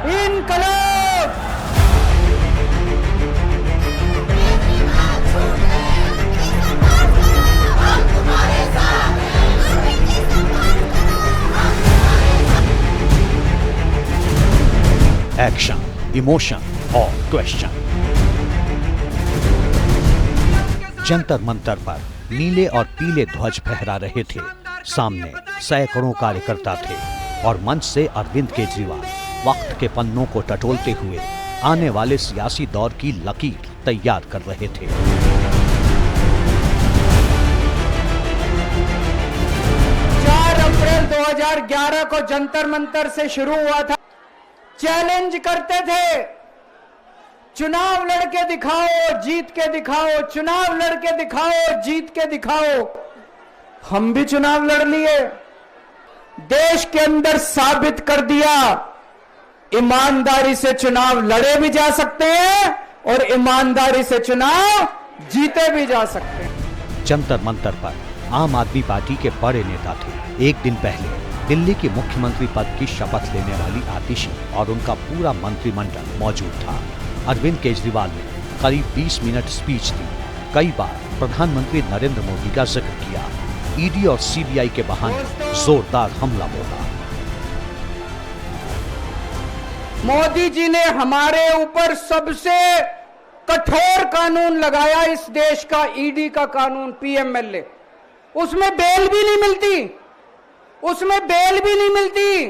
इनकलाब। Action, emotion और question. Jantar Mantar पर नीले और पीले ध्वज फहरा रहे थे। सामने सैकड़ों कार्यकर्ता थे और मंच से अरविंद केजरीवाल वक्त के पन्नों को टटोलते हुए आने वाले सियासी दौर की लकीर तैयार कर रहे थे। 4 अप्रैल 2011 को जंतर मंतर से शुरू हुआ था। चैलेंज करते थे, चुनाव लड़के दिखाओ, जीत के दिखाओ, चुनाव लड़के दिखाओ, जीत के दिखाओ। हम भी चुनाव लड़ लिए, देश के अंदर साबित कर दिया ईमानदारी से चुनाव लड़े भी जा सकते हैं और ईमानदारी से चुनाव जीते भी जा सकते हैं। जंतर मंतर पर आम आदमी पार्टी के बड़े नेता थे। एक दिन पहले दिल्ली की मुख्यमंत्री पद की शपथ लेने वाली आतिशी और उनका पूरा मंत्रिमंडल मौजूद था। अरविंद केजरीवाल ने करीब 20 मिनट स्पीच दी। कई बार प्रधानमंत्री नरेंद्र मोदी का जिक्र किया। ईडी और सीबीआई के बहाने जोरदार हमला बोला। मोदी जी ने हमारे ऊपर सबसे कठोर कानून लगाया, इस देश का ईडी का कानून, पीएमएलए। उसमें बेल भी नहीं मिलती, उसमें बेल भी नहीं मिलती,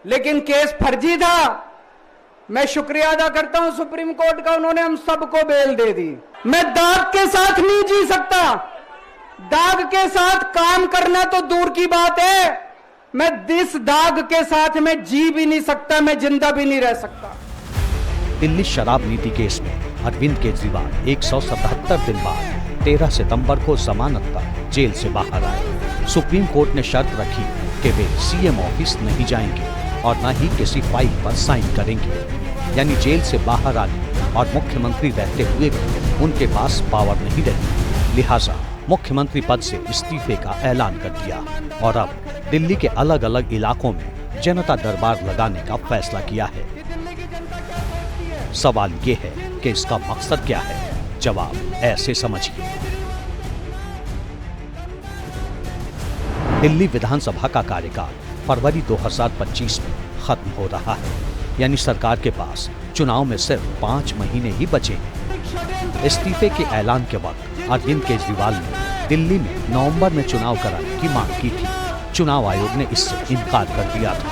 लेकिन केस फर्जी था। मैं शुक्रिया अदा करता हूं सुप्रीम कोर्ट का, उन्होंने हम सबको बेल दे दी। मैं दाग के साथ नहीं जी सकता, दाग के साथ काम करना तो दूर की बात है, मैं इस दाग के साथ मैं जी भी नहीं सकता, मैं जिंदा भी नहीं रह सकता। दिल्ली शराब नीति केस में अरविंद केजरीवाल 177 दिन बाद 13 सितंबर को जमानत पर जेल से बाहर आए। सुप्रीम कोर्ट ने शर्त रखी कि वे सीएम ऑफिस नहीं जाएंगे और न ही किसी फाइल पर साइन करेंगे, यानी जेल से बाहर आने और मुख्यमंत्री रहते हुए भी उनके पास पावर नहीं रही। लिहाजा मुख्यमंत्री पद से इस्तीफे का ऐलान कर दिया और अब दिल्ली के अलग अलग इलाकों में जनता दरबार लगाने का फैसला किया है। सवाल ये है कि इसका मकसद क्या है? जवाब ऐसे समझिए। दिल्ली विधानसभा का कार्यकाल फरवरी 2025 में खत्म हो रहा है, यानी सरकार के पास चुनाव में सिर्फ 5 महीने ही बचे हैं। इस्तीफे के ऐलान के वक्त अरविंद केजरीवाल ने दिल्ली में नवंबर में चुनाव कराने की मांग की थी। चुनाव आयोग ने इससे इनकार कर दिया था।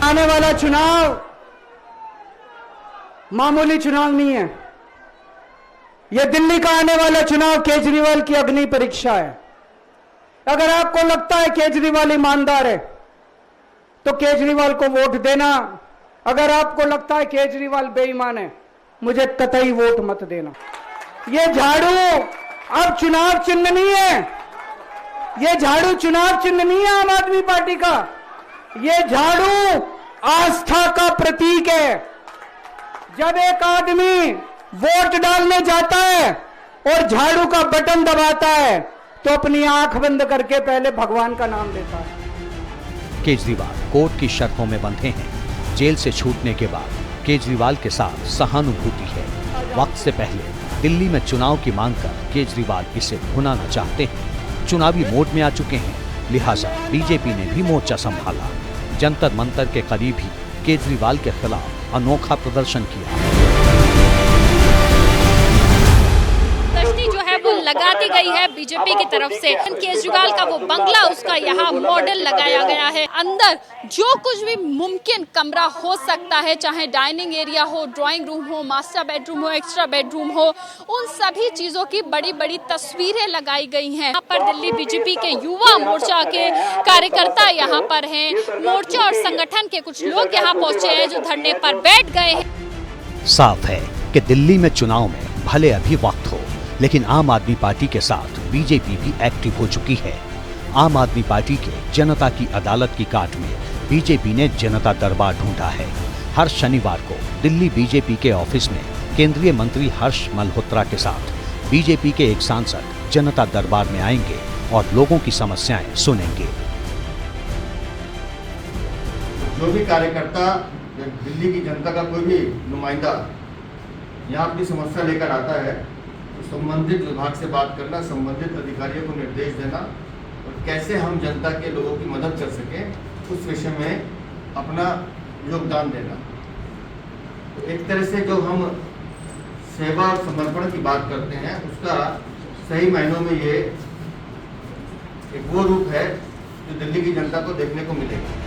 आने वाला चुनाव मामूली चुनाव नहीं है, यह दिल्ली का आने वाला चुनाव केजरीवाल की अग्नि परीक्षा है। अगर आपको लगता है केजरीवाल ईमानदार है तो केजरीवाल को वोट देना, अगर आपको लगता है केजरीवाल बेईमान है, मुझे कतई वोट मत देना। ये झाड़ू अब चुनाव चिन्ह नहीं है, ये झाड़ू चुनाव चिन्ह नहीं है आम आदमी पार्टी का, ये झाड़ू आस्था का प्रतीक है। जब एक आदमी वोट डालने जाता है और झाड़ू का बटन दबाता है तो अपनी आंख बंद करके पहले भगवान का नाम लेता है। केजरीवाल कोर्ट की शर्तों में बंधे हैं। जेल से छूटने के बाद केजरीवाल के साथ सहानुभूति है। वक्त से पहले दिल्ली में चुनाव की मांग कर केजरीवाल इसे भुनाना चाहते हैं। चुनावी मोड में आ चुके हैं, लिहाजा बीजेपी ने भी मोर्चा संभाला। जंतर मंतर के करीब ही केजरीवाल के खिलाफ अनोखा प्रदर्शन किया। लगा दी गई है बीजेपी की तरफ से। केजरीवाल का वो बंगला, उसका यहाँ मॉडल लगाया गया है। अंदर जो कुछ भी मुमकिन कमरा हो सकता है, चाहे डाइनिंग एरिया हो, ड्राइंग रूम हो, मास्टर बेडरूम हो, एक्स्ट्रा बेडरूम हो, उन सभी चीजों की बड़ी बड़ी तस्वीरें लगाई गई हैं। यहाँ पर दिल्ली बीजेपी के युवा मोर्चा के कार्यकर्ता यहाँ पर हैं। मोर्चा और संगठन के कुछ लोग यहाँ पहुंचे हैं जो धरने पर बैठ गए हैं। साफ है कि दिल्ली में चुनाव में भले अभी वक्त हो, लेकिन आम आदमी पार्टी के साथ बीजेपी भी एक्टिव हो चुकी है। आम आदमी पार्टी के जनता की अदालत की काट में बीजेपी ने जनता दरबार ढूंढा है। हर शनिवार को दिल्ली बीजेपी के ऑफिस में केंद्रीय मंत्री हर्ष मल्होत्रा के साथ बीजेपी के एक सांसद जनता दरबार में आएंगे और लोगों की समस्याएं सुनेंगे। जो भी कार्यकर्ता या दिल्ली की जनता का कोई भी नुमाइंदा यहाँ अपनी समस्या लेकर आता है तो संबंधित विभाग से बात करना, संबंधित अधिकारियों को निर्देश देना और कैसे हम जनता के लोगों की मदद कर सकें उस विषय में अपना योगदान देना। तो एक तरह से जो हम सेवा और समर्पण की बात करते हैं उसका सही मायनों में ये एक वो रूप है जो दिल्ली की जनता को देखने को मिलेगा।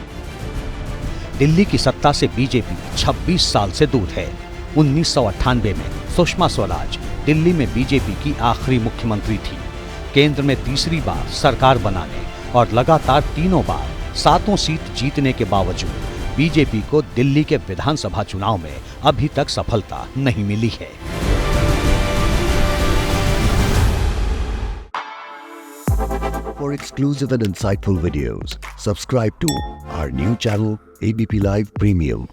दिल्ली की सत्ता से बीजेपी 26 साल से दूर है। 1998 में सुषमा स्वराज दिल्ली में बीजेपी की आखिरी मुख्यमंत्री थी। केंद्र में तीसरी बार सरकार बनाने और लगातार तीनों बार 7 सीट जीतने के बावजूद बीजेपी को दिल्ली के विधानसभा चुनाव में अभी तक सफलता नहीं मिली है। For exclusive and insightful videos, subscribe to our new channel ABP Live Premium.